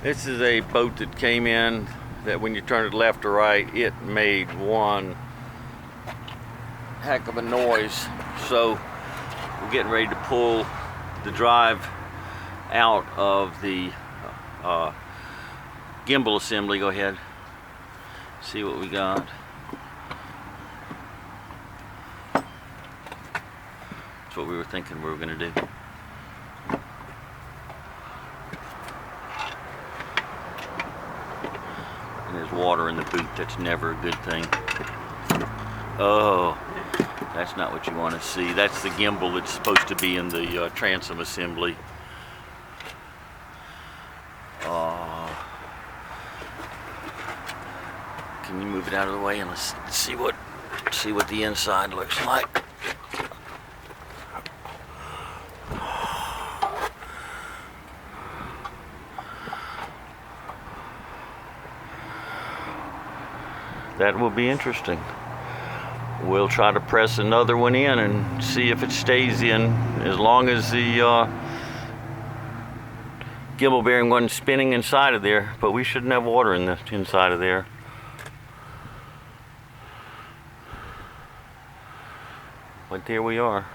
This is a boat that came in that when you turn it left or right, it made one heck of a noise. So we're getting ready to pull the drive out of the gimbal assembly. Go ahead, see what we got. That's what we were thinking we were going to do. And there's water in the boot. That's never a good thing. Oh, that's not what you want to see. That's the gimbal that's supposed to be in the transom assembly. Can you move it out of the way and let's see what the inside looks like. That will be interesting. We'll try to press another one in and see if it stays in, as long as the gimbal bearing wasn't spinning inside of there, but we shouldn't have water in the inside of there. But there we are.